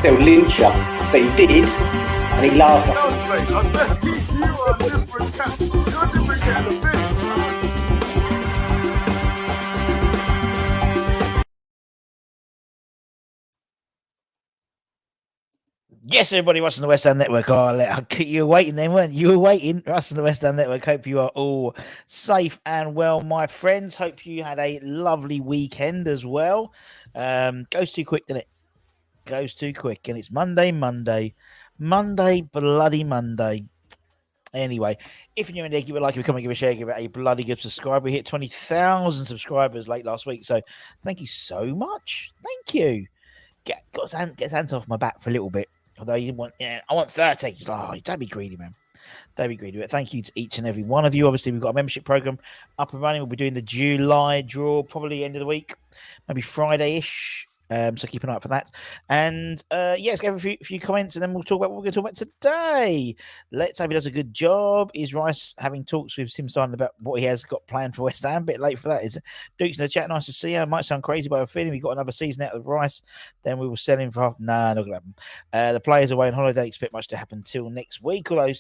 they'll lynch you. But he did, and he laughs at Yes, everybody, Russ on the West Ham Network. You were waiting then, weren't you? You were waiting. Russ on the West Ham Network. Hope you are all safe and well, my friends. Hope you had a lovely weekend as well. Goes too quick, doesn't it? Goes too quick. And it's Monday, bloody Monday. Anyway, if you're new in there, give it a like, if you come and give it a share, give it a bloody good subscribe. We hit 20,000 subscribers late last week. So thank you so much. Thank you. Get his hands off my back for a little bit. Although you didn't want, I want 30. He's like, oh, don't be greedy, man. Don't be greedy. But thank you to each and every one of you. Obviously, we've got a membership program up and running. We'll be doing the July draw probably end of the week, maybe Friday-ish. So keep an eye out for that. And let's go over a few comments and then we'll talk about what we're going to talk about today. Let's hope he does a good job. Is Rice having talks with Tim Steidten about what he has got planned for West Ham? A bit late for that. Is Duke's in the chat? Nice to see you. Might sound crazy, but I'm feeling we've got another season out of Rice. Then we will sell him for half. Nah, not going to happen. The players away on holiday. Expect much to happen till next week. Although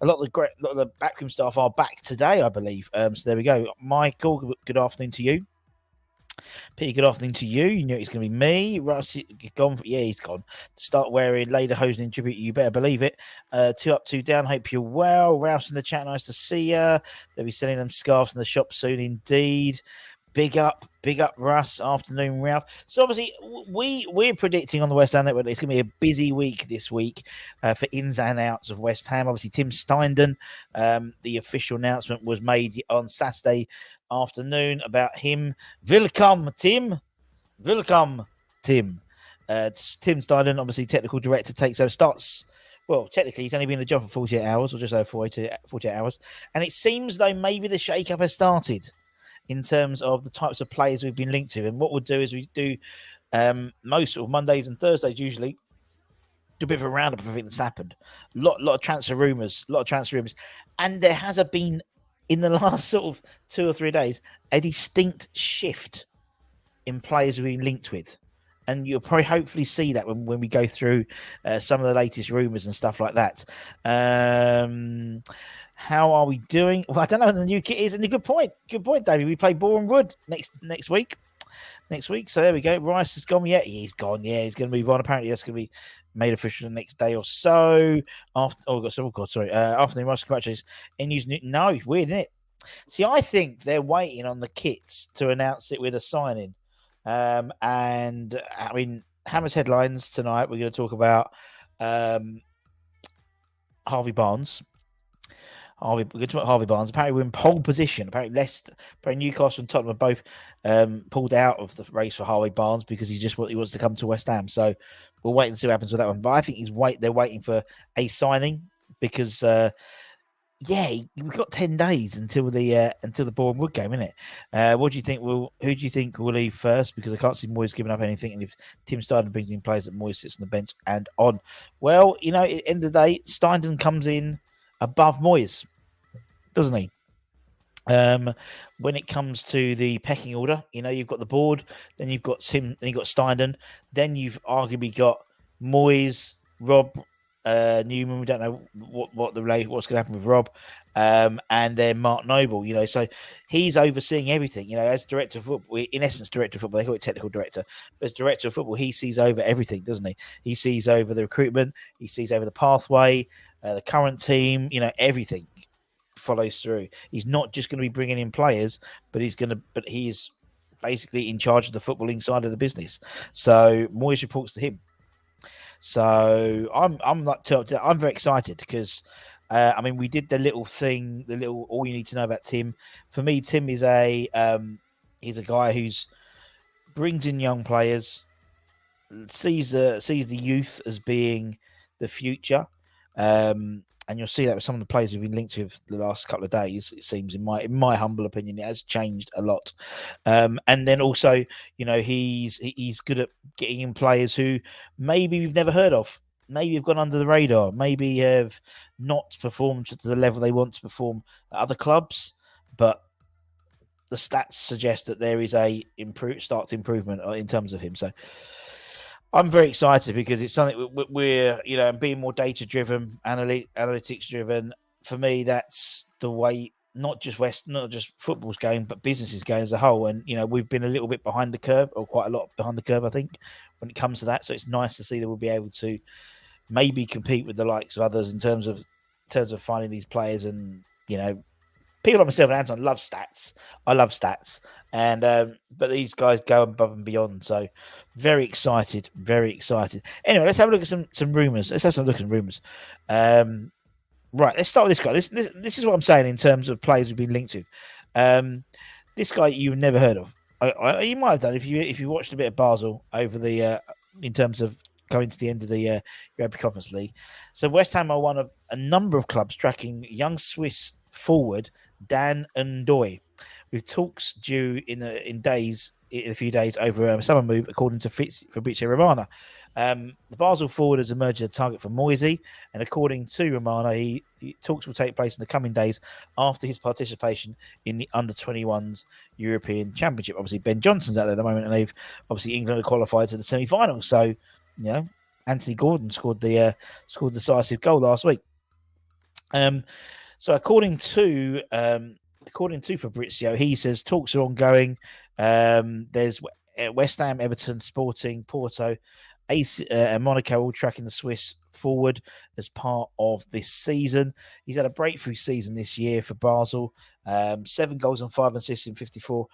a lot of the backroom staff are back today, I believe. So there we go. Michael, good afternoon to you. Peter, good afternoon to you. You knew it was going to be me. Russ, gone. Yeah, he's gone. Start wearing Lederhosen in tribute. You better believe it. 2 up, 2 down. Hope you're well. Rouse in the chat. Nice to see you. They'll be selling them scarves in the shop soon indeed. Big up, Russ. Afternoon, Ralph. So obviously, we're predicting on the West Ham Network that it's going to be a busy week this week for ins and outs of West Ham. Obviously, Tim Steidten, the official announcement was made on Saturday afternoon about him. Welcome, Tim. Welcome, Tim. Tim Steidten, obviously technical director, takes over. Starts. Well, technically, he's only been in the job for 48 hours, or just over 48 hours, and it seems though maybe the shake-up has started in terms of the types of players we've been linked to. And what we'll do is we do most sort of Mondays and Thursdays usually do a bit of a roundup of everything that's happened. A lot of transfer rumours, and there has been in the last sort of 2 or 3 days a distinct shift in players we've been linked with. And you'll probably hopefully see that when we go through some of the latest rumours and stuff like that. How are we doing? Well, I don't know what the new kit is. And a good point, David. We play Boreham Wood next week. So there we go. Rice has gone. Yeah, he's gone. Yeah, he's going to move on. Apparently, that's going to be made official the next day or so. Afternoon, Rice. Congratulations. No, weird, isn't it? See, I think they're waiting on the kits to announce it with a signing. And I mean, Hammer's headlines tonight. We're going to talk about Harvey Barnes. We're going to talk about Harvey Barnes. Apparently, we're in pole position. Apparently, Newcastle and Tottenham have both pulled out of the race for Harvey Barnes because he wants to come to West Ham. So we'll wait and see what happens with that one. But I think they're waiting for a signing because, we've got 10 days until the Boreham Wood game, isn't it? What do you think? Who do you think will leave first? Because I can't see Moyes giving up anything. And if Tim Steidten brings in players, that Moyes sits on the bench and on. Well, at the end of the day, Steidten comes in above Moyes, doesn't he? When it comes to the pecking order, you've got the board, then you've got Tim, then you've got Steidten, then you've arguably got Moyes, Rob, Newman. We don't know what's going to happen with Rob, and then Mark Noble. So he's overseeing everything. As director of football, in essence, director of football. They call it technical director, but as director of football, he sees over everything, doesn't he? He sees over the recruitment, he sees over the pathway, the current team. Everything follows through. He's not just going to be bringing in players, but he's basically in charge of the footballing side of the business. So Moyes reports to him. So I'm very excited because we did the little thing, all you need to know about Tim. For me, Tim is he's a guy who's brings in young players, sees the youth as being the future. And you'll see that with some of the players we've been linked with the last couple of days. It seems, in my humble opinion, it has changed a lot. And then also, he's good at getting in players who maybe we've never heard of, maybe have gone under the radar, maybe have not performed to the level they want to perform at other clubs, but the stats suggest that there is a improvement in terms of him. So I'm very excited because it's something we're being more data driven, analytics driven. For me, that's the way. Not just football's going, but business is going as a whole. And we've been a little bit behind the curve, or quite a lot behind the curve, I think, when it comes to that. So it's nice to see that we'll be able to maybe compete with the likes of others in terms of finding these players. And people like myself and Anton love stats. I love stats, and but these guys go above and beyond. So very excited, very excited. Anyway, let's have a look at some rumors. Let's have some look at rumors. Right, let's start with this guy. This is what I'm saying in terms of players we've been linked to. This guy you've never heard of. You might have done if you watched a bit of Basel over the in terms of going to the end of the Europa Conference League. So West Ham are one of a number of clubs tracking young Swiss forward Dan Ndoye, with talks due in a few days over a summer move, according to Fabrizio Romano. The Basel forward has emerged as a target for Moyes, and according to Romano, talks will take place in the coming days after his participation in the under-21s European Championship. Obviously, Ben Johnson's out there at the moment, and England are qualified to the semi-finals. So, Anthony Gordon scored the decisive goal last week. So according to Fabrizio, he says talks are ongoing. There's West Ham, Everton, Sporting, Porto, AC, and Monaco all tracking the Swiss forward as part of this season. He's had a breakthrough season this year for Basel. 7 goals and 5 assists in 54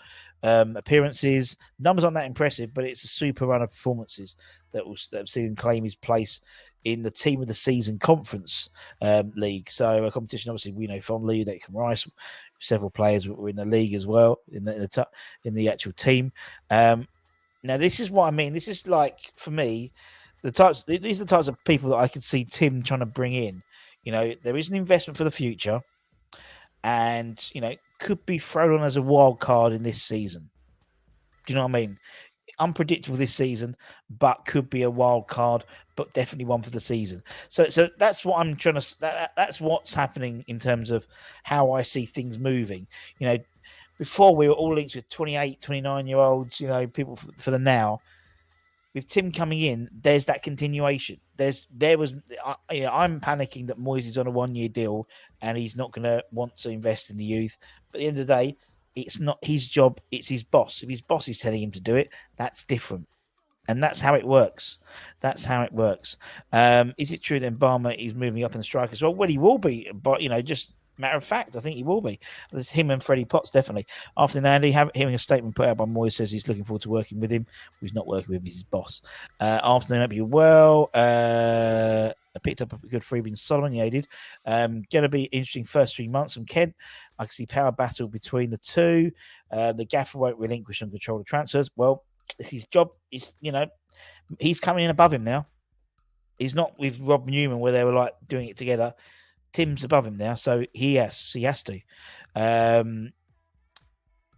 appearances. Numbers aren't that impressive, but it's a super run of performances that have seen him claim his place in the Team of the Season Conference League. So a competition, obviously, we know fondly that Rice, several players were in the league as well, in the actual team. Now, this is what I mean. This is like, for me, these are the types of people that I could see Tim trying to bring in. There is an investment for the future, and could be thrown on as a wild card in this season. Do you know what I mean? Unpredictable this season, but could be a wild card, but definitely one for the season. So that's what I'm trying to. That's what's happening in terms of how I see things moving. Before we were all linked with 28, 29-year-olds. People for the now. With Tim coming in, there's that continuation. I'm panicking that Moyes is on a 1-year deal and he's not going to want to invest in the youth. But at the end of the day, it's not his job, it's his boss. If his boss is telling him to do it, that's different. And that's how it works. Is it true that Mbama is moving up in the strike as well? Well, he will be, but just matter of fact, I think he will be. There's him and Freddie Potts, definitely. After Andy, hearing a statement put out by Moyes says he's looking forward to working with him. He's not working with him, he's his boss. Afternoon, hope you well. I picked up a good freebie in Solomon. Yeah, he did. Going to be interesting first 3 months from Kent. I can see power battle between the two. The gaffer won't relinquish on control of transfers. Well, it's his job. He's coming in above him now. He's not with Rob Newman where they were like doing it together. Tim's above him now, so he has to. But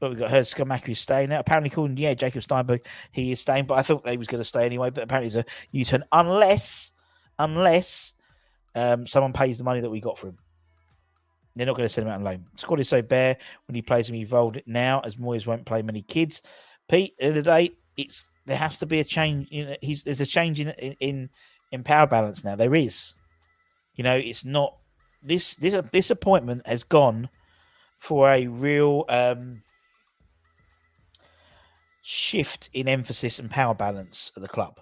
we've got Herd Skamaka is staying now. Apparently, called Jacob Steinberg, he is staying, but I thought they was going to stay anyway. But apparently, it's a U-turn unless someone pays the money that we got for him. They're not going to send him out on loan. Squad is so bare when he plays him evolved now, as Moyes won't play many kids. Pete, at the end of the day, there has to be a change. There's a change in power balance now. There is. It's not. This appointment has gone for a real shift in emphasis and power balance at the club.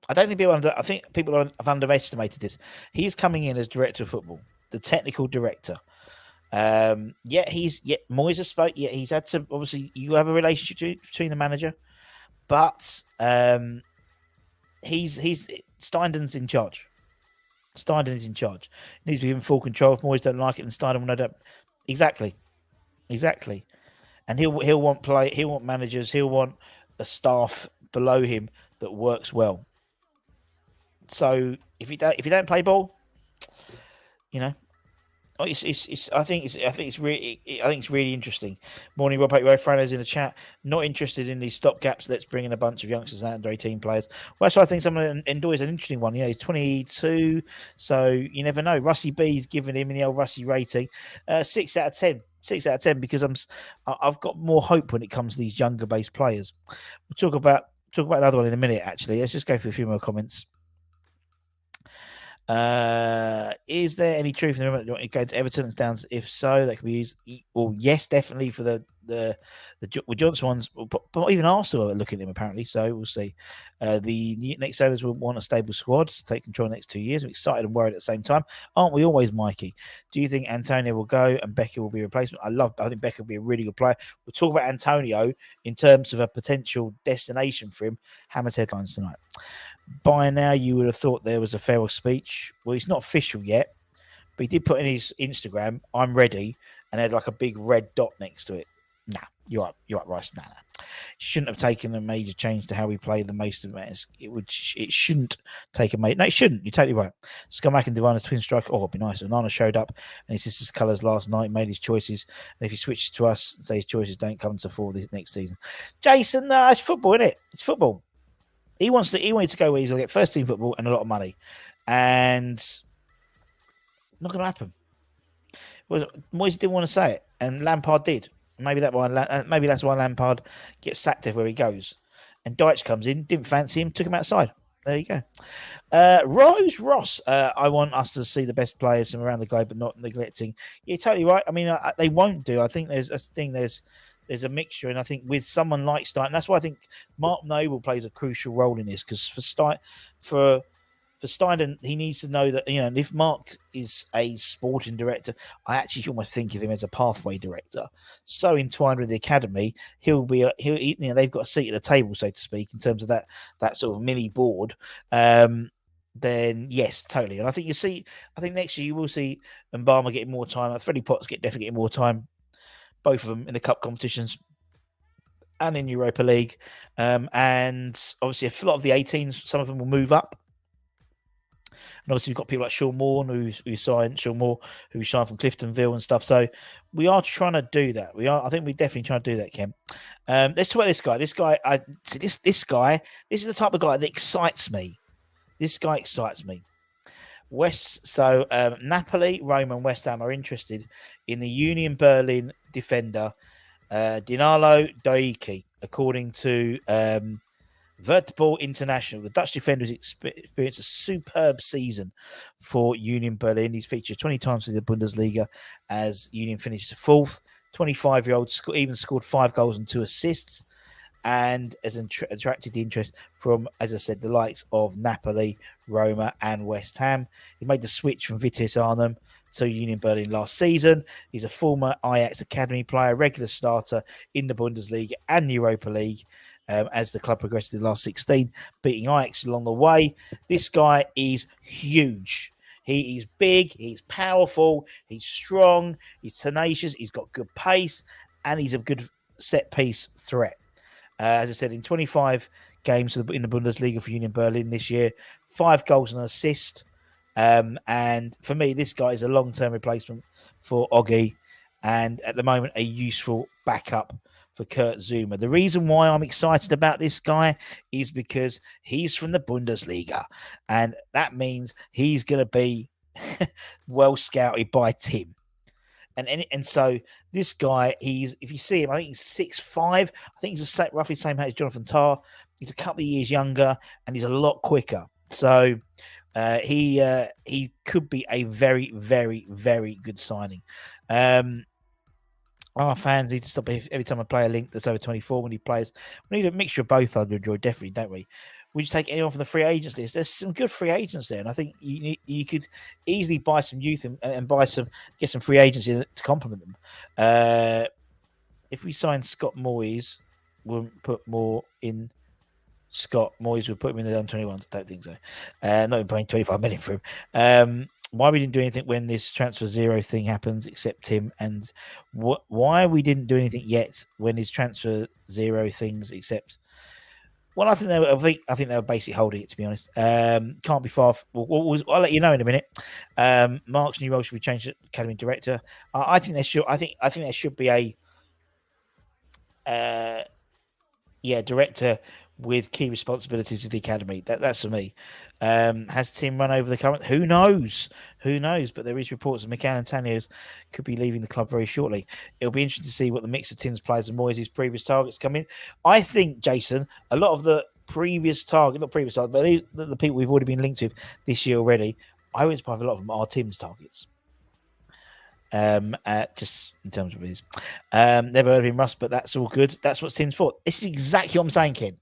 I think people have underestimated this. He's coming in as director of football, the technical director. Moyes has spoke. Yeah, he's had to. Obviously, you have a relationship between the manager, but Steidten's in charge. Steidten is in charge. He needs to be given full control. If Moyes don't like it, then Steidten will no doubt. Exactly. And he'll want managers. He'll want a staff below him that works well. So if you don't play ball, I think it's really interesting. Morning, Rob. Frano's in the chat. Not interested in these stopgaps. Let's bring in a bunch of youngsters and under 18 players. Well, that's why I think Ndoye is an interesting one. He's 22, so you never know. Rusty B's giving him in the old Rusty rating 6 out of 10. 6 out of 10 because I've got more hope when it comes to these younger based players. We'll talk about talk about the other one in a minute. Actually, let's just go through a few more comments. Is there any truth in the rumor that going to Everton and Downs? If so, that could be used. Well, yes, definitely for the Johnson ones, but even Arsenal are looking at him apparently. So we'll see. The next owners will want a stable squad to take control the next 2 years. I'm excited and worried at the same time, aren't we always, Mikey? Do you think Antonio will go and Becker will be a replacement? I think Becker will be a really good player. We'll talk about Antonio in terms of a potential destination for him. Hammer's headlines tonight. By now, you would have thought there was a farewell speech. Well, it's not official yet, but he did put in his Instagram, "I'm ready," and had like a big red dot next to it. Nah, you're right, Rice. Nah. Shouldn't have taken a major change to how we play the most of it. It shouldn't take a major. No, it shouldn't. You're totally right. Scumack and Divana's twin striker. Oh, it'd be nice. Onana showed up and his sister's colours last night, made his choices. And if he switches to us and say his choices don't come to fore this next season, Jason, it's football, isn't it? It's football. He wanted to go where he's going to get first team football and a lot of money, and not going to happen. Moyes didn't want to say it, and Lampard did. Maybe that's why Lampard gets sacked everywhere he goes. And Dyche comes in, didn't fancy him, took him outside. There you go. Rose Ross, I want us to see the best players from around the globe, but not neglecting. You're totally right. I mean, they won't do. I think there's a mixture, and I think with someone like Steidten, that's why I think Mark Noble plays a crucial role in this, because for Steidten, he needs to know that, and if Mark is a sporting director, I actually almost think of him as a pathway director. So entwined with the academy, they've got a seat at the table, so to speak, in terms of that sort of mini board. Then yes, totally. And I think next year you will see Mbama getting more time. Freddie Potts definitely getting more time. Both of them in the cup competitions and in Europa League. And obviously a lot of the 18s, some of them will move up. And obviously we've got people like Sean Moore, who signed from Cliftonville and stuff. So we are trying to do that. I think we're definitely trying to do that, Ken. Let's talk about this guy. This guy is the type of guy that excites me. This guy excites me. Napoli, Roma, and West Ham are interested in the Union Berlin defender Danilo Ndoye, according to Vertball International. The Dutch defender has experienced a superb season for Union Berlin. He's featured 20 times for the Bundesliga as Union finished fourth. 25-year-old even scored 5 goals and 2 assists, and has attracted the interest from, as I said, the likes of Napoli, Roma, and West Ham. He made the switch from Vitesse Arnhem to Union Berlin last season. He's a former Ajax Academy player, regular starter in the Bundesliga and the Europa League as the club progressed in the last 16, beating Ajax along the way. This guy is huge. He is big, he's powerful, he's strong, he's tenacious, he's got good pace, and he's a good set-piece threat. As I said, in 25 games in the Bundesliga for Union Berlin this year, 5 goals and an assist. And for me, this guy is a long-term replacement for Oggy, and at the moment, a useful backup for Kurt Zouma. The reason why I'm excited about this guy is because he's from the Bundesliga, and that means he's going to be well scouted by Tim. And so this guy, if you see him, I think he's 6'5". I think he's roughly the same height as Jonathan Tah. He's a couple of years younger, and he's a lot quicker. So he could be a very, very, very good signing. Our fans need to stop every time I play a link that's over 24 when he plays. We need a mixture of both under Enjoy, definitely, don't we? Would you take anyone from the free agents list? There's some good free agents there, and I think you could easily buy some youth and get some free agents in to complement them. If we sign Scott Moyes, we'll put more in Scott Moyes. We'll put him in the under-21s. I don't think so. Not even paying 25 million for him. Why we didn't do anything when this transfer zero thing happens, except him, and why we didn't do anything yet when his transfer zero things, except. Well, I think they were basically holding it, to be honest. Can't be far. I'll let you know in a minute. Mark's new role should be changed to academy director. I think there should. I think there should be a director with key responsibilities of the academy. That's for me. Has Tim run over the current? Who knows? But there is reports that Mikel Antonio could be leaving the club very shortly. It'll be interesting to see what the mix of Tim's players and Moyes' previous targets come in. I think, Jason, a lot of the previous target, not previous target, but the people we've already been linked with this year already, I would surprise a lot of them are Tim's targets. Just in terms of his, never heard of him, Russ, but that's all good. That's what Tim's for. This is exactly what I'm saying, Ken.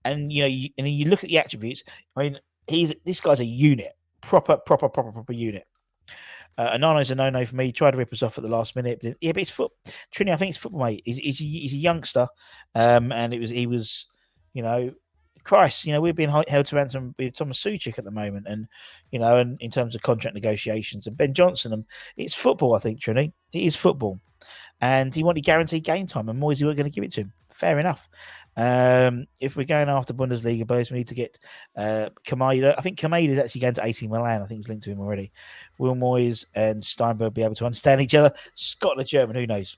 And you look at the attributes. I mean, this guy's a unit, proper unit. Anano's a no for me. He tried to rip us off at the last minute. But yeah, but it's Trini, I think it's football, mate. He's a youngster, and he was, Christ, we're being held to ransom with Thomas Suchik at the moment, and and in terms of contract negotiations and Ben Johnson, and it's football. I think Trini, it is football, and he wanted guaranteed game time, and Moyes weren't going to give it to him. Fair enough. If we're going after Bundesliga players, we need to get Kamada. I think Kamada is actually going to AC Milan. I think it's linked to him already. Will Moyes and Steinberg be able to understand each other? Scott the German, who knows?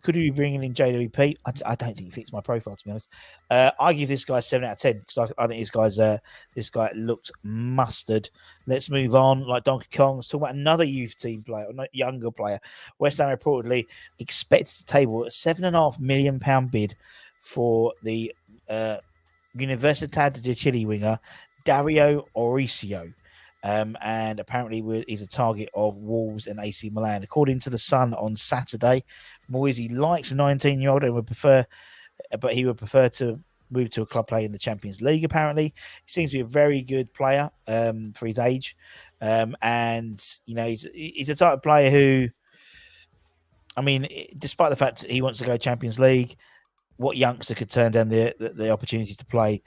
Could we be bringing in JWP? I don't think he fits my profile, to be honest. I give this guy 7 out of 10 because I think this guy looks mustard. Let's move on. Like Donkey Kong, let's talk about another youth team player, or younger player. West Ham reportedly expected to table a £7.5 million bid for the Universidad de Chile winger Dario Osorio. And apparently is a target of Wolves and AC Milan. According to The Sun on Saturday, Moyes likes a 19-year-old and he would prefer to move to a club play in the Champions League, apparently. He seems to be a very good player for his age. And, he's a type of player who, I mean, despite the fact he wants to go Champions League, what youngster could turn down the opportunity to play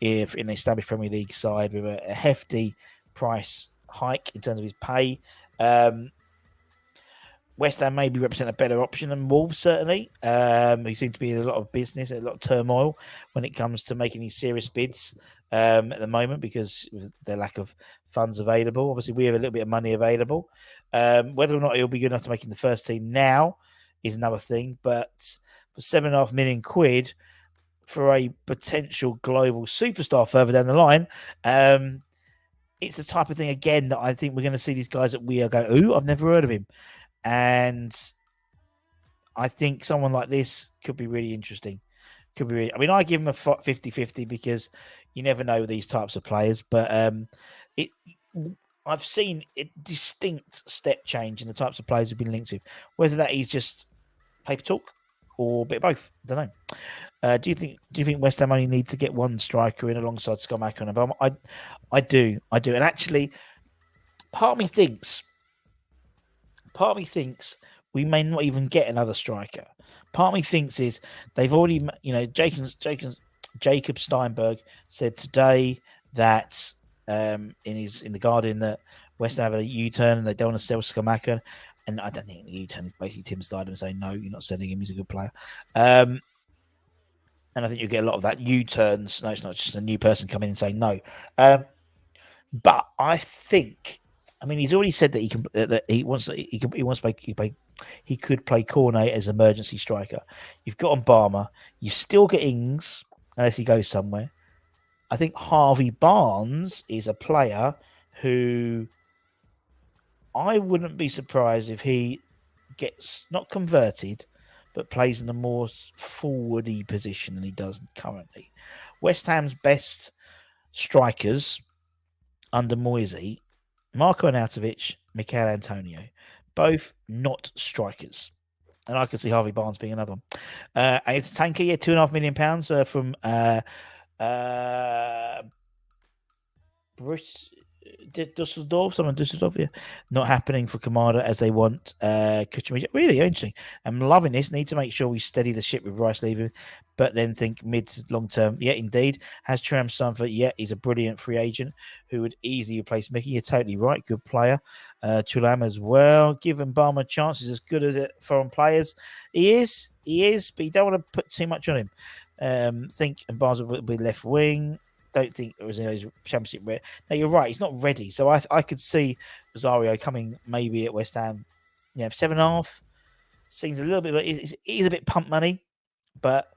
if in an established Premier League side with a hefty price hike in terms of his pay? West Ham maybe represent a better option than Wolves, certainly. Who seem to be in a lot of business, a lot of turmoil when it comes to making these serious bids at the moment because of the lack of funds available. Obviously, we have a little bit of money available. Whether or not he'll be good enough to make in the first team now is another thing. But for £7.5 million for a potential global superstar further down the line, it's the type of thing, again, that I think we're going to see these guys that we are going, ooh, I've never heard of him. And I think someone like this could be really interesting. I give him a 50-50 because you never know with these types of players. But I've seen a distinct step change in the types of players who've been linked with. Whether that is just paper talk or a bit of both, I don't know. Do you think West Ham only need to get one striker in alongside Skamaka and Obama? I do. And actually, part of me thinks we may not even get another striker. Part of me thinks is they've already, Jacob Steinberg said today that in the Guardian that West Ham have a U-turn and they don't want to sell Skamaka. And I don't think the U-turn is basically Tim Steidten saying, no, you're not selling him. He's a good player. And I think you get a lot of that U-turns. No, it's not just a new person coming in and saying no. But I think, he's already said that he could play Cornet as emergency striker. You've got Obama. You still get Ings unless he goes somewhere. I think Harvey Barnes is a player who I wouldn't be surprised if he gets not converted, but plays in a more forwardy position than he does currently. West Ham's best strikers under Moyes, Marko Arnautovic, Mikel Antonio, both not strikers. And I could see Harvey Barnes being another one. It's Tanker, £2.5 million from Dusseldorf, yeah. Not happening for Kamada as they want. Really interesting. I'm loving this. Need to make sure we steady the ship with Rice leaving, but then think mid to long term. Yeah, indeed. Has Tram Stamford? Yeah, he's a brilliant free agent who would easily replace Mickey. You're totally right. Good player. Chulam as well. Give Mbama a chance. He's as good as foreign players. He is, but you don't want to put too much on him. Think Mbama will be left wing. Don't think it was in his championship ready. No, you're right. He's not ready. So I could see Osorio coming maybe at West Ham. 7.5 seems a little bit. He's a bit pump money, but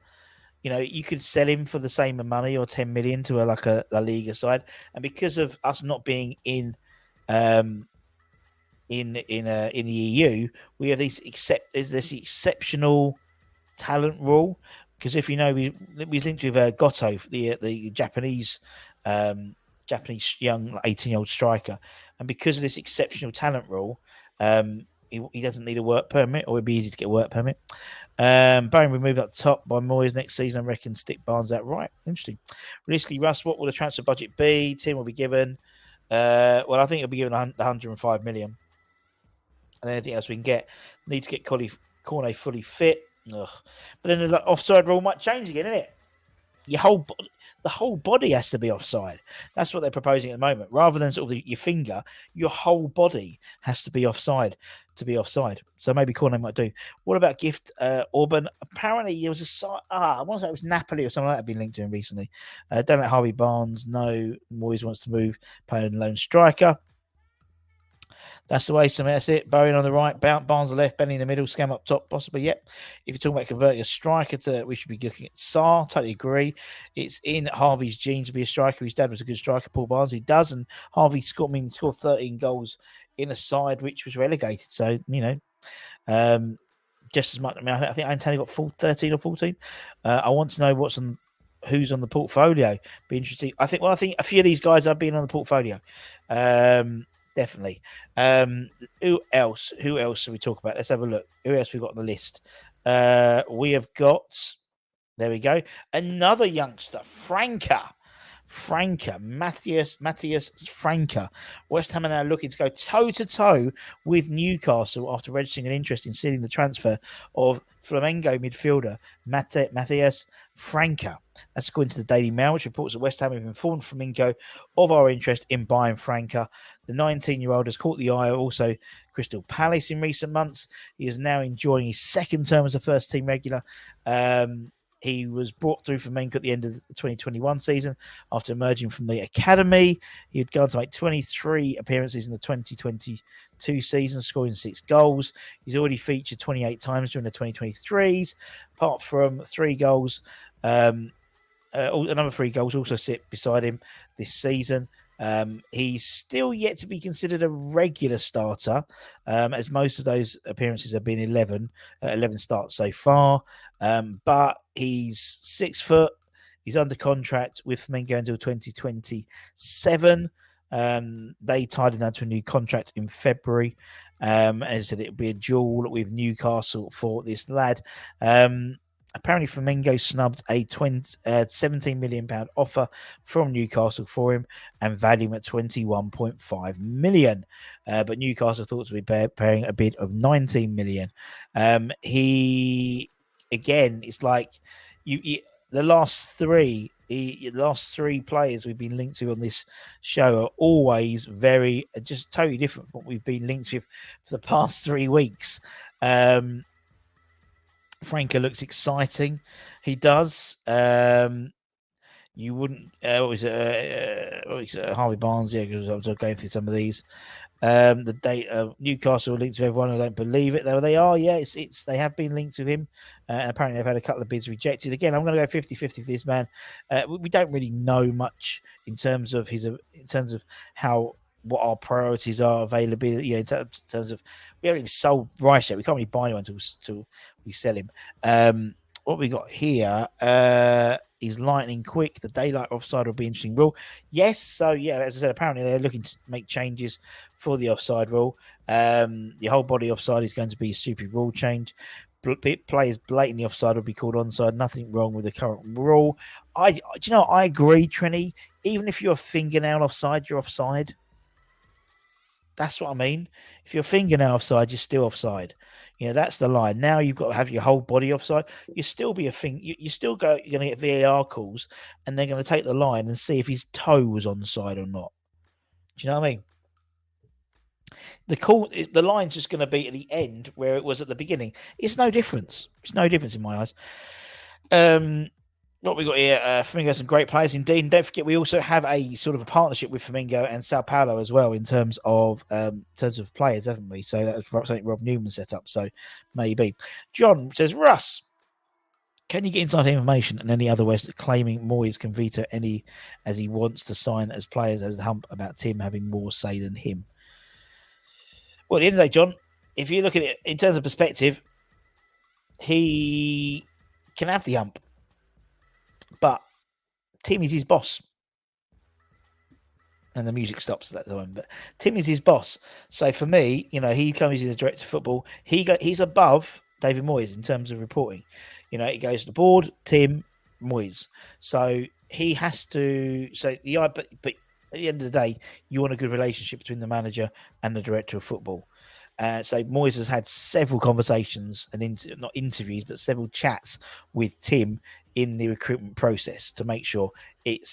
you could sell him for the same money or 10 million to a La Liga side. And because of us not being in the EU, we have this exceptional talent rule because if you know, we linked with Goto, the Japanese young 18-year-old striker, and because of this exceptional talent rule, he doesn't need a work permit, or it'd be easy to get a work permit. Barring removed up top by Moyes next season, I reckon stick Barnes out right. Interesting. Realistically, Russ, what will the transfer budget be? Team will be given. Well, I think it'll be given 105 million. And anything else we can get. Need to get Cornet fully fit. Ugh. But then there's that offside rule might change again, isn't it? The whole body has to be offside. That's what they're proposing at the moment. Rather than sort of your finger, your whole body has to be offside to be offside. So maybe Cornet might do. What about Gift Orban? Apparently there was I want to say it was Napoli or something like that been linked to him recently. Don't let Harvey Barnes know Moyes wants to move, playing a lone striker. That's the way. So that's it. Bowen on the right, Barnes on the left, Benny in the middle, Scam up top, possibly. Yep. If you're talking about converting a striker to, we should be looking at Sarr. Totally agree. It's in Harvey's genes to be a striker. His dad was a good striker, Paul Barnes. He does, and Harvey scored 13 goals in a side which was relegated. So just as much. I mean, I think Antonio got 13 or 14. I want to know who's on the portfolio. Be interesting. I think a few of these guys have been on the portfolio. Definitely. Who else should we talk about? Let's have a look. Who else we got on the list? We have got, there we go, another youngster, Matheus Franca. West Ham are now looking to go toe-to-toe with Newcastle after registering an interest in sealing the transfer of Flamengo midfielder Matheus Franca. That's according to the Daily Mail, which reports that West Ham have informed Flamengo of our interest in buying Franca. The 19-year-old has caught the eye of also Crystal Palace in recent months. He is now enjoying his second term as a first-team regular. He was brought through Flamengo at the end of the 2021 season after emerging from the academy. He had gone to make 23 appearances in the 2022 season, scoring 6 goals. He's already featured 28 times during the 2023s. Apart from 3 goals, another 3 goals also sit beside him this season. He's still yet to be considered a regular starter, as most of those appearances have been 11 starts so far. But he's 6 foot. He's under contract with Flamengo until 2027. They tied him down to a new contract in February. As I said, it'll be a duel with Newcastle for this lad. Apparently, Flamengo snubbed a £17 million offer from Newcastle for him and valued him at £21.5 million. But Newcastle thought to be paying a bid of £19 million. It's like the last three players we've been linked to on this show are always just totally different from what we've been linked with for the past 3 weeks. Franca looks exciting. He does. You wouldn't. What was it? Harvey Barnes. Yeah, because I was going through some of these. The date Newcastle linked to everyone. I don't believe it, though. They are. Yeah, they have been linked to him. Apparently, they've had a couple of bids rejected. Again, I'm going to go 50-50 for this man. We don't really know much in terms of what our priorities are, availability, in terms of, we haven't even sold Rice yet. We can't really buy anyone until we sell him. What we got here is lightning quick. The daylight offside will be interesting rule. Yes, so yeah, as I said, apparently they're looking to make changes for the offside rule. The whole body offside is going to be a stupid rule change. Players blatantly offside will be called onside. Nothing wrong with the current rule. I agree, Trini. Even if you're a fingernail offside, you're offside. That's what I mean. If your fingernail offside, you're still offside. That's the line. Now you've got to have your whole body offside. You're still going to get VAR calls, and they're going to take the line and see if his toe was onside or not. Do you know what I mean? The line's just going to be at the end where it was at the beginning. It's no difference. It's no difference in my eyes. What we got here, Flamengo has some great players indeed. And don't forget, we also have a sort of a partnership with Flamengo and Sao Paulo as well in terms of players, haven't we? So that was something Rob Newman set up. So maybe. John says, Russ, can you get inside information and any other West claiming Moyes can veto any as he wants to sign as players as the hump about Tim having more say than him? Well, at the end of the day, John, if you look at it in terms of perspective, he can have the hump. But Tim is his boss. And the music stops at that time. But Tim is his boss. So for me, he comes as a director of football. He's above David Moyes in terms of reporting. It goes to the board, Tim, Moyes. So he has to. So but at the end of the day, you want a good relationship between the manager and the director of football. So Moyes has had several conversations and not interviews, but several chats with Tim in the recruitment process to make sure it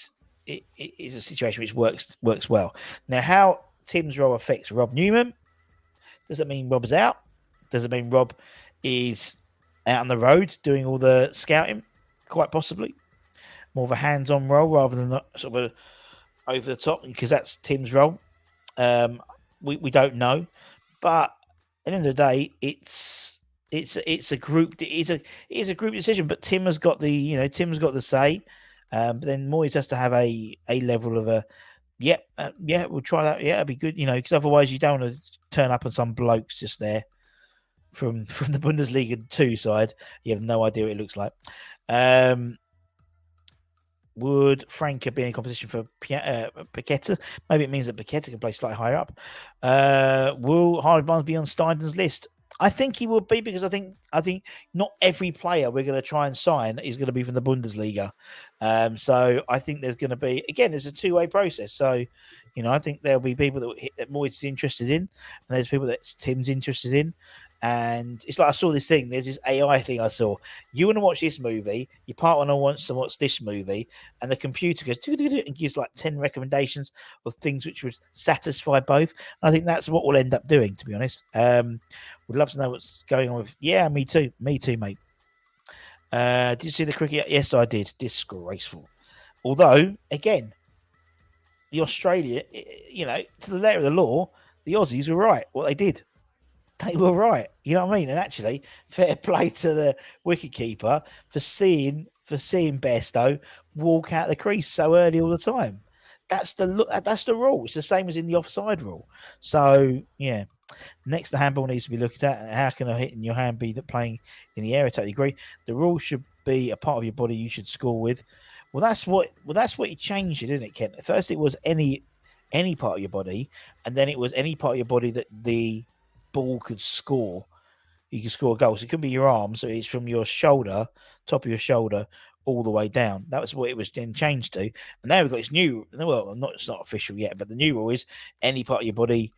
is a situation which works well. Now, how Tim's role affects Rob Newman? Does it mean Rob's out? Does it mean Rob is out on the road doing all the scouting? Quite possibly. More of a hands-on role rather than sort of over the top, because that's Tim's role. We don't know, but at the end of the day, it's a group. It is a group decision. But Tim has got the say. But then Moyes has to have a level of we'll try that. Yeah, it'd be good, because otherwise you don't want to turn up on some blokes just there from the Bundesliga 2 side. You have no idea what it looks like. Would Franca be in competition for Paqueta? Maybe it means that Paqueta can play slightly higher up. Will Harvey Barnes be on Steiden's list? I think he will be, because I think not every player we're going to try and sign is going to be from the Bundesliga. So I think there's going to be, again, there's a two-way process. So, I think there'll be people that Moyes is interested in, and there's people that Tim's interested in. And it's like I saw this thing. There's this AI thing I saw. You want to watch this movie, your partner wants to watch this movie, and the computer goes and gives like 10 recommendations of things which would satisfy both. And I think that's what we'll end up doing, to be honest. Would love to know what's going on with. Yeah, me too, mate. Did you see the cricket? Yes, I did. Disgraceful. Although, again, the Australia, to the letter of the law, the Aussies were right. What they did. They were right. You know what I mean? And actually, fair play to the wicketkeeper for seeing Bairstow walk out the crease so early all the time. That's the rule. It's the same as in the offside rule. So, yeah. Next, the handball needs to be looked at. How can a hit in your hand be that playing in the air? I totally agree. The rule should be a part of your body you should score with. Well, that's what he changed it, didn't it, Ken? At first, it was any part of your body, and then it was any part of your body that the ball could score. You can score a goal. So it could be your arm. So it's from your shoulder, top of your shoulder, all the way down. That was what it was then changed to. And now we've got this new, well, it's not official yet, but the new rule is any part of your body,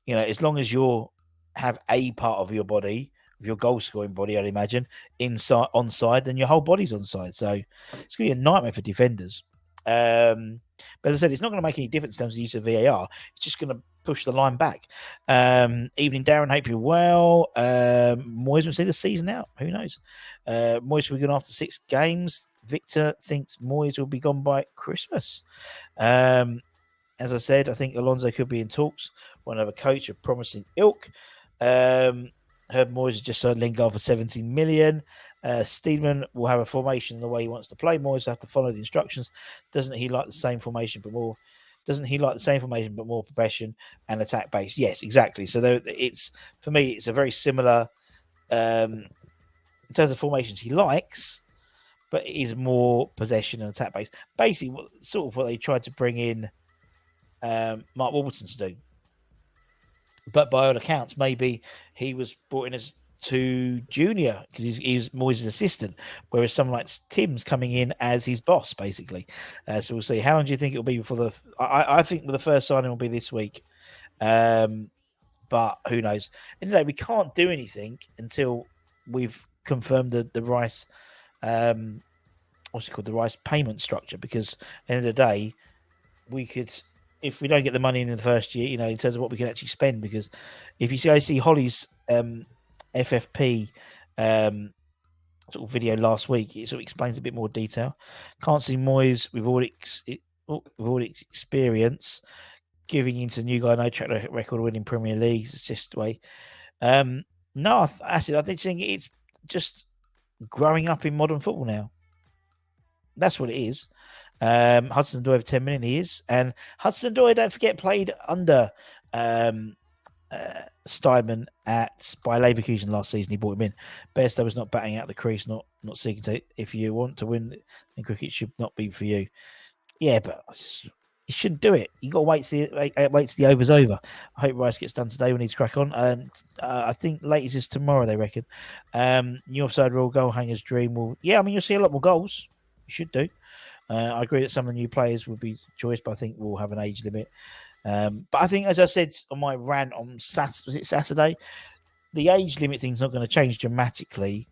as long as you have a part of your body, of your goal scoring body, I'd imagine, onside, then your whole body's onside. So it's going to be a nightmare for defenders. But as I said, it's not going to make any difference in terms of the use of VAR. It's just going to push the line back. Evening, Darren. Hope you're well. Moyes will see the season out. Who knows? Moyes will be gone after 6 games. Victor thinks Moyes will be gone by Christmas. As I said, I think Alonso could be in talks for another coach of promising ilk. Herb Moyes has just signed Lingard for 17 million. Steedman will have a formation the way he wants to play. Moyes will have to follow the instructions. Doesn't he like the same formation but more progression and attack based? Yes, exactly. So for me, it's a very similar in terms of formations he likes, but it is more possession and attack based. Basically, sort of what they tried to bring in Mark Warburton to do. But by all accounts, maybe he was brought in as too junior because he's Moyes' assistant, whereas someone like Tim's coming in as his boss, basically. So we'll see. How long do you think it'll be before I think the first signing will be this week. But who knows? Anyway, we can't do anything until we've confirmed the Rice, what's it called, the Rice payment structure, because at the end of the day, we could, if we don't get the money in the first year, in terms of what we can actually spend, because if you see Holly's FFP sort of video last week, it sort of explains a bit more detail. Can't see Moyes with all the experience giving into new guy, no track record winning Premier Leagues. It's just the way. No, I think it's just growing up in modern football now. That's what it is. Hudson Ndoye over 10 million, he is. And Hudson Ndoye, don't forget, played under Steidten at by Leverkusen last season. He brought him in. Bairstow was not batting out the crease, not seeking to. If you want to win, then cricket should not be for you. Yeah, but you shouldn't do it. You got to wait till the over's over. I hope Rice gets done today. We need to crack on, and I think latest is tomorrow. They reckon. New offside rule, goal hangers dream. Will you'll see a lot more goals. You should do. I agree that some of the new players would be choice, but I think we'll have an age limit. But I think, as I said on my rant on Saturday, the age limit thing's not going to change dramatically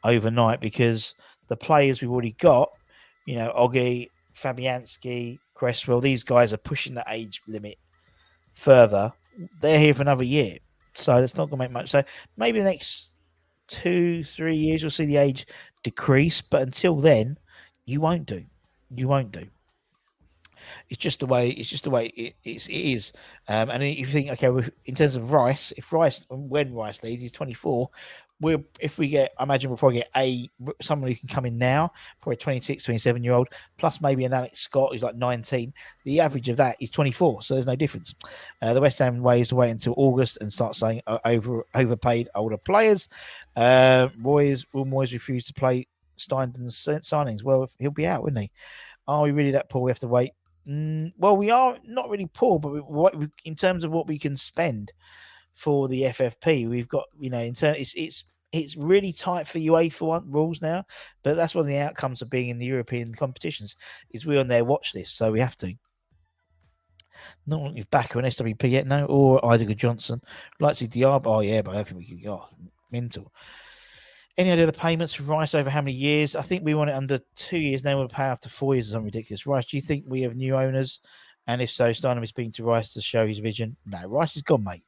overnight because the players we've already got, Oggy, Fabianski, Cresswell, these guys are pushing the age limit further. They're here for another year, so that's not going to make much. So maybe the next 2-3 years you'll see the age decrease, but until then, you won't do. It's just the way it is. And you think, okay, in terms of Rice, when Rice leaves, he's 24. I imagine we'll probably get someone who can come in now, probably 26, 27-year-old, plus maybe an Alex Scott who's like 19. The average of that is 24, so there's no difference. The West Ham way is to wait until August and start saying overpaid older players. Moyes refuse to play Steidten's signings? Well, he'll be out, wouldn't he? Are we really that poor? We have to wait. Well, we are not really poor, but in terms of what we can spend for the FFP, we've got, it's really tight for UEFA rules now, but that's one of the outcomes of being in the European competitions is we're on their watch list, so we have to. Not want you've back on SWP yet, no, or Idago Johnson. Like to see Diab. Oh yeah, but I don't think we can go mental. Any idea of the payments for Rice over how many years? I think we want it under 2 years. Now we'll pay after 4 years or something ridiculous. Rice, do you think we have new owners? And if so, Steinem is speaking to Rice to show his vision. No, Rice is gone, mate.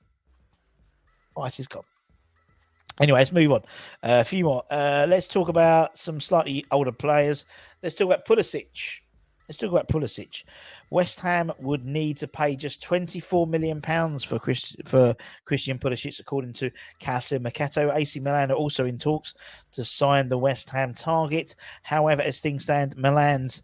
Rice is gone. Anyway, let's move on. A few more. Let's talk about some slightly older players. Let's talk about Pulisic. West Ham would need to pay just £24 million for Christian Pulisic, according to Calcio Mercato. AC Milan are also in talks to sign the West Ham target. However, as things stand, Milan's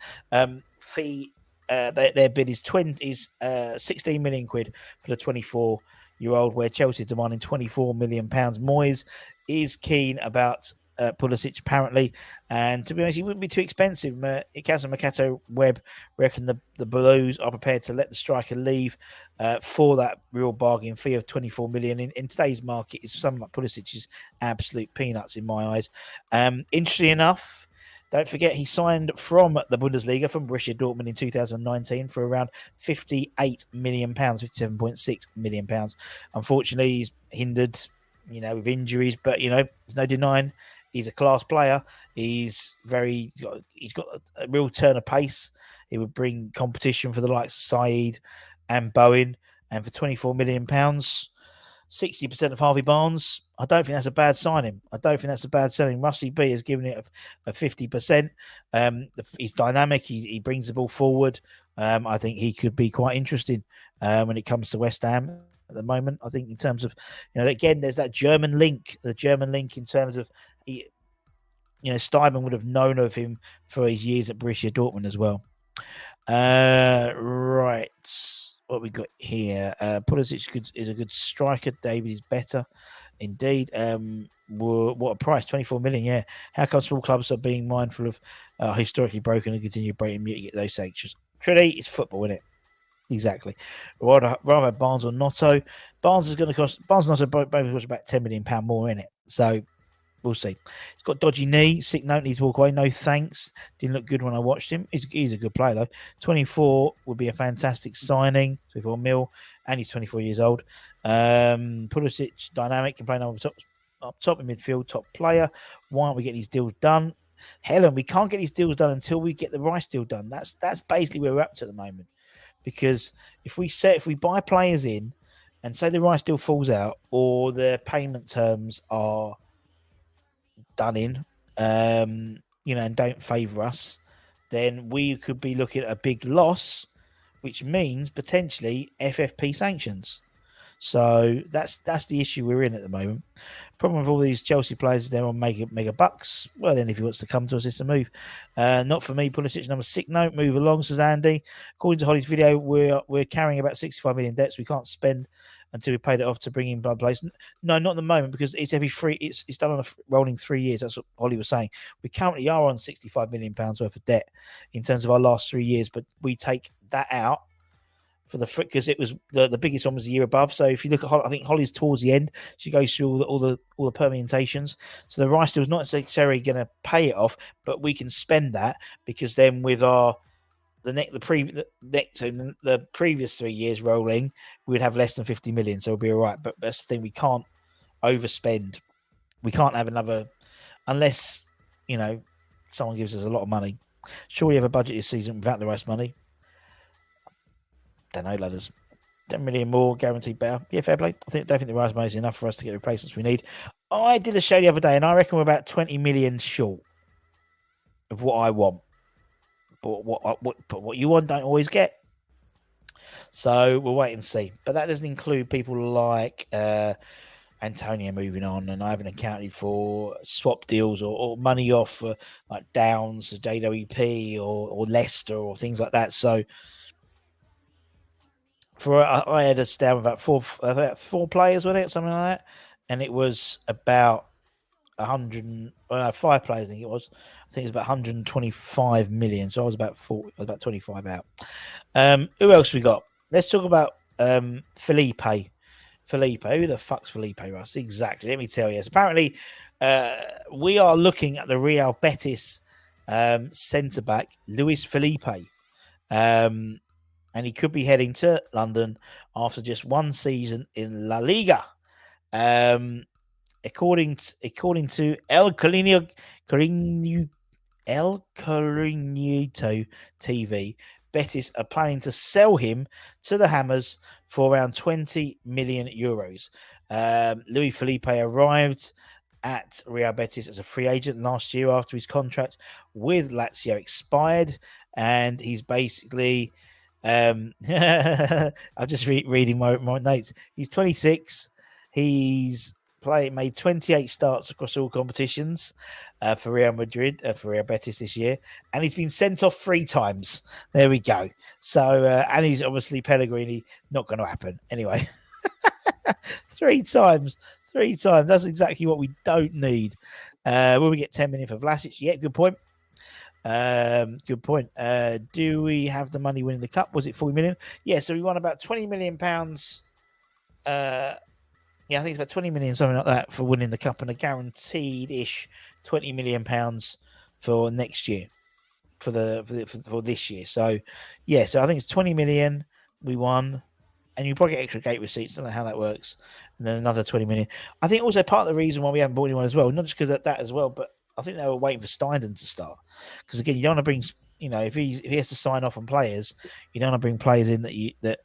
fee, their bid is 16 million quid for the 24-year-old, where Chelsea are demanding £24 million. Moyes is keen about Pulisic, apparently, and to be honest, he wouldn't be too expensive. Calcio Mercato Web reckon the Blues are prepared to let the striker leave for that real bargain fee of 24 million. In today's market, it's something like Pulisic is absolute peanuts in my eyes. Interestingly enough, don't forget he signed from the Bundesliga, from Borussia Dortmund in 2019 for around £58 million, £57.6 million. Unfortunately, he's hindered, with injuries, but there's no denying he's a class player. He's got a real turn of pace. He would bring competition for the likes of Said and Bowen, and for £24 million, 60% of Harvey Barnes, I don't think that's a bad signing. Rusty B has given it a 50%. He's dynamic. He brings the ball forward. I think he could be quite interesting when it comes to West Ham at the moment. I think in terms of, again, there's that German link. The German link in terms of, Steidten would have known of him for his years at Borussia Dortmund as well. Right. What we got here? Pulisic is a good striker. David is better, indeed. What a price! 24 million. Yeah. How come small clubs are being mindful of historically broken and continue breaking mute to get those sanctions? Truly, it's football, isn't it? Exactly. Rather Barnes or Notto. Barnes and Notto both cost about £10 million more in it. So we'll see. He's got dodgy knee. Sick note, needs to walk away. No thanks. Didn't look good when I watched him. He's a good player though. 24 would be a fantastic signing. 24 mil, and he's 24 years old. Pulisic, dynamic, can play up top in midfield, top player. Why aren't we getting these deals done? Helen, we can't get these deals done until we get the Rice deal done. That's basically where we're up to at the moment. Because if we buy players in and say the Rice deal falls out or the payment terms are done in, and don't favour us, then we could be looking at a big loss, which means potentially FFP sanctions. So that's the issue we're in at the moment. Problem with all these Chelsea players, they're on mega bucks. Well, then if he wants to come to us, it's a move. Not for me. Pulisic, number 6 note. Move along, says Andy. According to Holly's video, we're carrying about 65 million debts. We can't spend until we paid it off to bring in blood players. No, not at the moment, because it's every three. It's done on a rolling 3 years. That's what Ollie was saying. We currently are on £65 million worth of debt in terms of our last 3 years, but we take that out for the because it was the biggest one was the year above. So if you look at, I think Holly's towards the end. She goes through all the permutations. So the Rice deal is not necessarily going to pay it off, but we can spend that, because then with our the previous 3 years rolling, we would have less than 50 million, so we'll be all right. But that's the thing, we can't overspend. We can't have another, unless someone gives us a lot of money. Sure, we have a budget this season without the Rice money. Don't know, ladders. 10 million more, guaranteed better. Yeah, fair play. Don't think the Rice money is enough for us to get the replacements we need. I did a show the other day, and I reckon we're about 20 million short of what I want. But what you want don't always get. So we'll wait and see. But that doesn't include people like Antonio moving on, and I haven't accounted for swap deals or money off like Downs, JWP, or Leicester, or things like that. So I had us down with about four players, wasn't it? Something like that. And it was about 5 players, I think it was. I think it was about 125 million. So I was about 25 out. Who else we got? Let's talk about Felipe. Felipe, who the fuck's Felipe, Russ? Exactly. Let me tell you. So apparently, we are looking at the Real Betis centre back, Luis Felipe. And he could be heading to London after just one season in La Liga. According to El Cariñito TV, Betis are planning to sell him to the Hammers for around 20 million euros. Luis Felipe arrived at Real Betis as a free agent last year after his contract with Lazio expired, and he's basically I'm just reading my notes. He's 26. He's made 28 starts across all competitions for Real Madrid, for Real Betis this year, and he's been sent off 3 times. There we go. So, and he's obviously Pellegrini, not going to happen. Anyway, 3 times. That's exactly what we don't need. Will we get 10 million for Vlasic? Yeah, good point. Good point. Do we have the money winning the cup? Was it 40 million? Yeah, so we won about 20 million pounds. I think it's about 20 million, something like that, for winning the cup, and a guaranteed-ish 20 million pounds for next year, for this year. So, yeah, so I think it's 20 million we won, and you probably get extra gate receipts. I don't know how that works, and then another 20 million. I think also part of the reason why we haven't bought anyone as well, not just because of that as well, but I think they were waiting for Steidten to start, because again, you don't want to bring, if he has to sign off on players, you don't want to bring players in that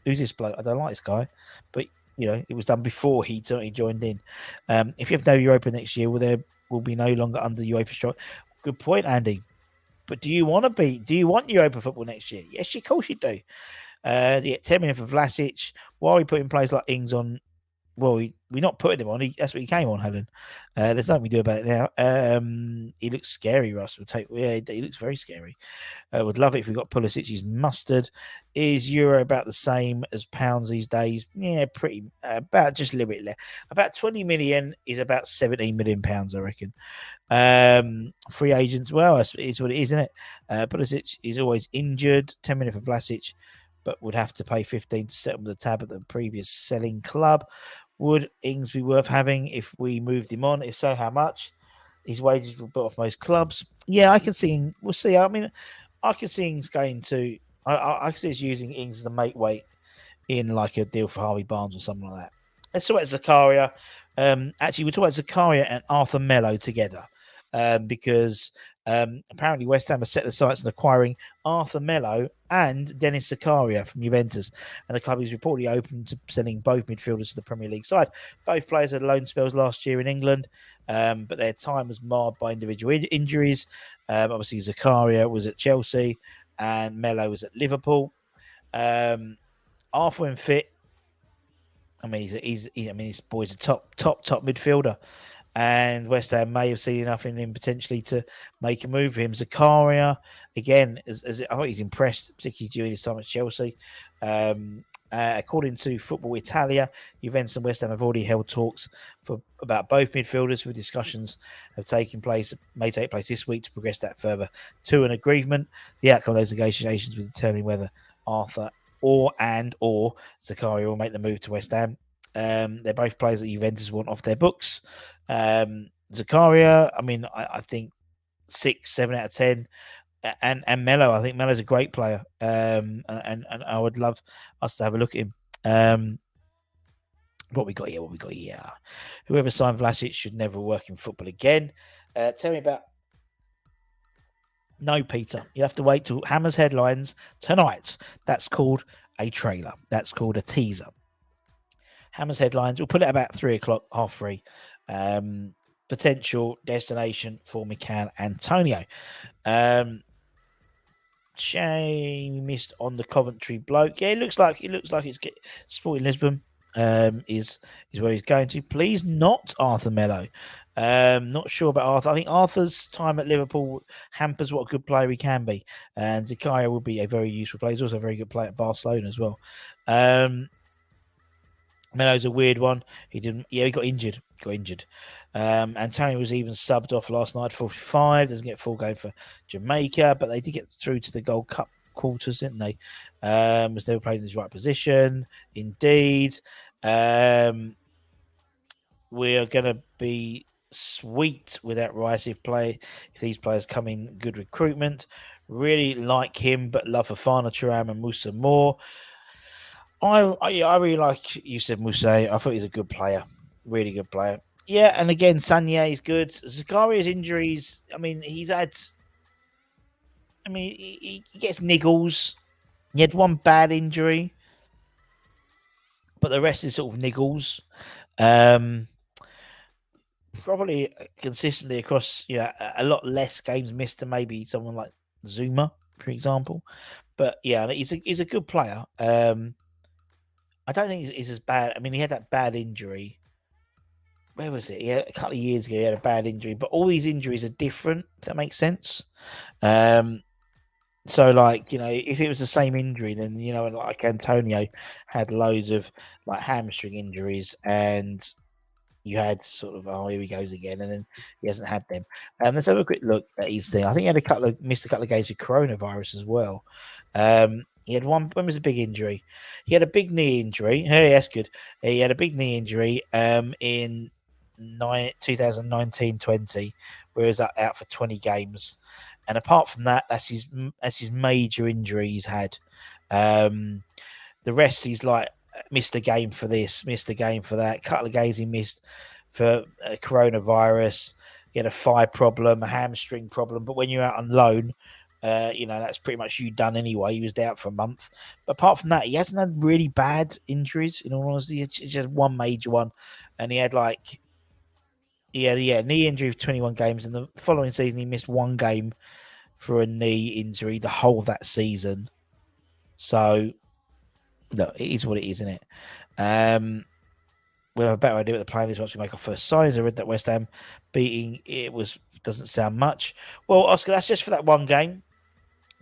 who's this bloke? I don't like this guy, but it was done before he joined in. If you have no Europa next year, there will be no longer under UEFA strike. Good point, Andy. But do you want Europa football next year? Yes, of course you do. 10 million for Vlasic. Why are we putting players like Ings on? Well, we're not putting him on. That's what he came on, Helen. There's nothing we do about it now. He looks scary, Russ. He looks very scary. Would love it if we got Pulisic. He's mustard. Is Euro about the same as pounds these days? Yeah, pretty. About just a little bit less. About 20 million is about 17 million pounds, I reckon. Free agents, well, it's what it is, isn't it? Pulisic is always injured. 10 million for Vlasic, but would have to pay 15 to settle the tab at the previous selling club. Would Ings be worth having if we moved him on? If so, how much? His wages were put off most clubs. Yeah, I can see him. We'll see. I mean, I can see Ings going to. I can see us using Ings as the mate weight in like a deal for Harvey Barnes or something like that. Let's talk about Zakaria. Actually, we're talking about Zakaria and Arthur Melo together. Because apparently West Ham has set the sights on acquiring Arthur Melo and Dennis Zakaria from Juventus, and the club is reportedly open to sending both midfielders to the Premier League side. Both players had loan spells last year in England, but their time was marred by individual injuries. Obviously, Zakaria was at Chelsea and Melo was at Liverpool. Arthur, when fit, this boy's a top midfielder. And West Ham may have seen enough in him potentially to make a move for him. Zakaria, again, as I thought he's impressed, particularly during his time at Chelsea. According to Football Italia, Juventus and West Ham have already held talks about both midfielders, with discussions may take place this week to progress that further to an agreement. The outcome of those negotiations will determine whether Arthur or Zakaria will make the move to West Ham. They're both players that Juventus want off their books. Zakaria, I mean, I think 6, 7 out of 10. And Mello, I think Mello's a great player, and I would love us to have a look at him. What we got here? Whoever signed Vlasic should never work in football again. Tell me about. No, Peter, you have to wait till Hammer's headlines tonight. That's called a trailer. That's called a teaser. Hammer's headlines. We'll put it about 3:00, 3:30. Potential destination for Mikel Antonio. Shame missed on the Coventry bloke. Yeah, it looks like it's Sporting Lisbon is where he's going to. Please not Arthur Mello. Not sure about Arthur. I think Arthur's time at Liverpool hampers what a good player he can be. And Zakaria will be a very useful player. He's also a very good player at Barcelona as well. Mello's a weird one. He got injured. Antonio was even subbed off last night, 45. Doesn't get full game for Jamaica, but they did get through to the Gold Cup quarters, didn't they? Was never played in his right position. Indeed. We are going to be sweet without Rice if these players come in good recruitment. Really like him, but love for Fana Thuram and Musa more. I really like Youssef Mousset. I thought he's a good player. Really good player. Yeah, and again, Sanya is good. Zakaria's injuries, I mean, he gets niggles. He had one bad injury, but the rest is sort of niggles. Probably consistently across, a lot less games missed than maybe someone like Zuma, for example. But yeah, he's a good player. I don't think he's as bad. I mean, he had that bad injury. Where was it? Yeah, a couple of years ago, he had a bad injury. But all these injuries are different, if that makes sense. So, if it was the same injury, then, like Antonio had loads of, hamstring injuries, and you had sort of, here he goes again, and then he hasn't had them. Let's have a quick look at his thing. I think he had missed a couple of games with coronavirus as well. He had when was a big injury? He had a big knee injury. Hey, that's good. He had a big knee injury in 2019-20, where he was out for 20 games. And apart from that, that's his major injury he's had. The rest, he's missed a game for this, missed a game for that. A couple of games he missed for coronavirus. He had a thigh problem, a hamstring problem. But when you're out on loan, that's pretty much you done anyway. He was out for a month. But apart from that, he hasn't had really bad injuries, in all honesty. It's just one major one. And he had knee injury for 21 games. And the following season, he missed one game for a knee injury the whole of that season. So, look, it is what it is, isn't it? We'll have a better idea what the plan is once we make our first signs. I read that West Ham beating doesn't sound much. Well, Oscar, that's just for that one game.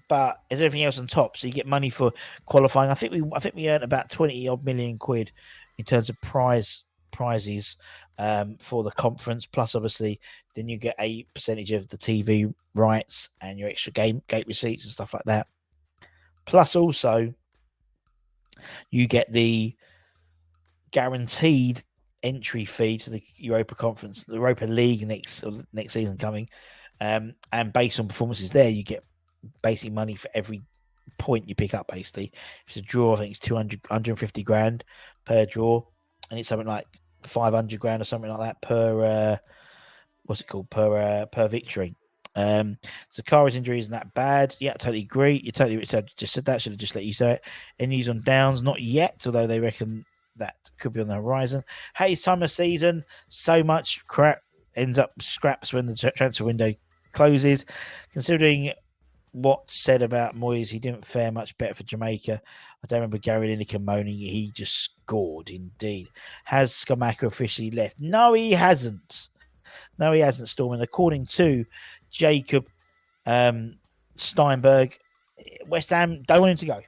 But is everything else on top? So you get money for qualifying. I think we earned about 20-odd million quid in terms of prizes for the conference. Plus, obviously, then you get a percentage of the TV rights and your extra gate receipts and stuff like that. Plus, also, you get the guaranteed entry fee to the Europa Conference, the Europa League next season coming. And based on performances there, you get basically money for every point you pick up, basically. If it's a draw, I think it's 150 grand per draw, and it's something like 500 grand or something like that per per victory. Zakaria's injury isn't that bad. Yeah, I totally agree. You totally just said that. Should have just let you say it. Any news on Downs? Not yet, although they reckon that could be on the horizon. Hey, summer season, so much crap ends up scraps when the transfer window closes. Considering what's said about Moyes, he didn't fare much better for Jamaica. I don't remember Gary Lineker moaning. He just scored, indeed. Has Skamaka officially left? No, he hasn't. Storm. According to Jacob Steinberg, West Ham don't want him to go.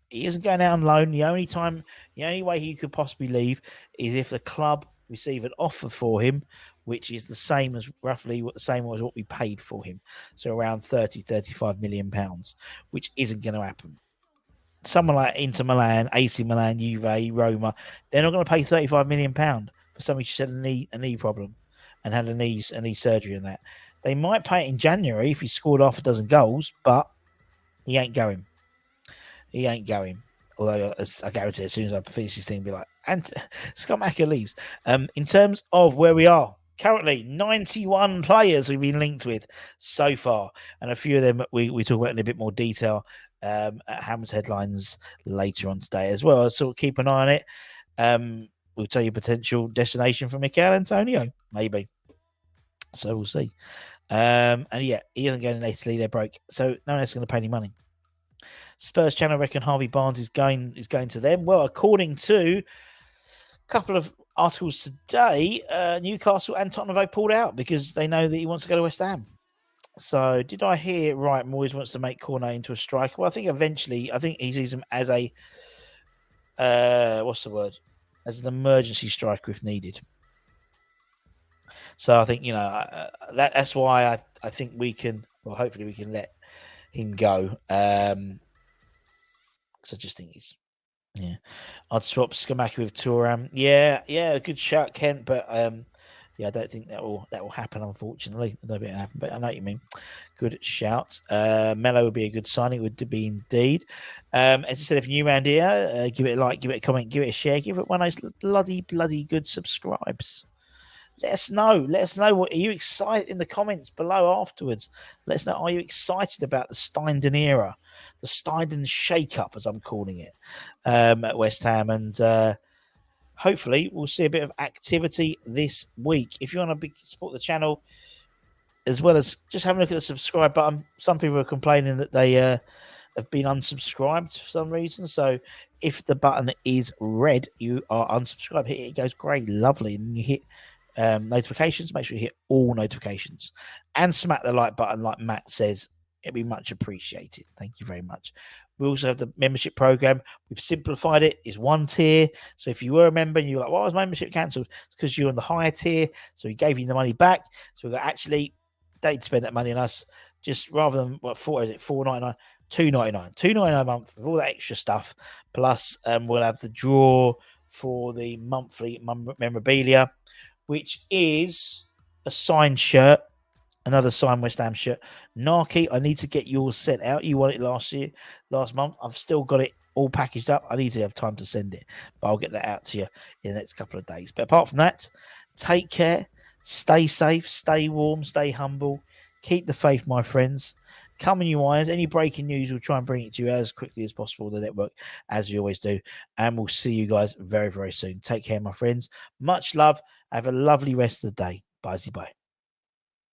he isn't going out on loan. The only way he could possibly leave is if the club receive an offer for him, which is the same as roughly what we paid for him. So around 35 million pounds, which isn't going to happen. Someone like Inter Milan, AC Milan, Juve, Roma, they're not going to pay 35 million pound for somebody who had a knee problem and had a knee surgery and that. They might pay it in January if he scored half a dozen goals, but he ain't going. He ain't going. Although I guarantee as soon as I finish this thing, be like, and Scott Macker leaves. In terms of where we are currently, 91 players we've been linked with so far, and a few of them we talk about in a bit more detail at Hammer's headlines later on today as well. So keep an eye on it. We'll tell you potential destination for Mikel Antonio, maybe. So we'll see. And yeah, he isn't going to Italy. They're broke, so no one else is going to pay any money. Spurs channel reckon Harvey Barnes is going to them. Well, according to a couple of articles today, Newcastle and Tottenham have pulled out because they know that he wants to go to West Ham. So did I hear right? Moyes wants to make Cornet into a striker. Well, I think eventually, he sees him as a what's the word? As an emergency striker if needed. So I think that's why I think we can. Well, hopefully we can let him go. Because I just think I'd swap Skamaki with Thuram. Yeah, good shout, Kent. But I don't think that will happen. Unfortunately, I don't think it'll happen. But I know what you mean. Good shout. Mello would be a good signing. Would be indeed. As I said, if you're new around here, give it a like, give it a comment, give it a share, give it one of those bloody good subscribes. Let us know. What are you excited in the comments below afterwards? Let us know. Are you excited about the Steidten era, the Steidten shake-up, as I'm calling it, at West Ham? And hopefully we'll see a bit of activity this week. If you want to support the channel, as well as just have a look at the subscribe button. Some people are complaining that they have been unsubscribed for some reason. So if the button is red, you are unsubscribed. Hit it, it goes grey, lovely, and you hit notifications. Make sure you hit all notifications and smack the like button like Matt says. It'd be much appreciated. Thank you very much. We also have the membership program. We've simplified it. It's one tier. So if you were a member and you're like, why was my membership cancelled? It's because you're on the higher tier. So we gave you the money back. So we've got actually, they'd spend that money on us just rather than $4.99, $2.99 a month with all that extra stuff. Plus we'll have the draw for the monthly memorabilia, which is a signed shirt, another signed West Ham shirt. Narky, I need to get yours sent out. You want it last month. I've still got it all packaged up. I need to have time to send it, but I'll get that out to you in the next couple of days. But apart from that, take care, stay safe, stay warm, stay humble, keep the faith, my friends. Come on, you irons. Any breaking news, we'll try and bring it to you as quickly as possible on the network, as we always do. And we'll see you guys very, very soon. Take care, my friends. Much love. Have a lovely rest of the day. Bye-bye.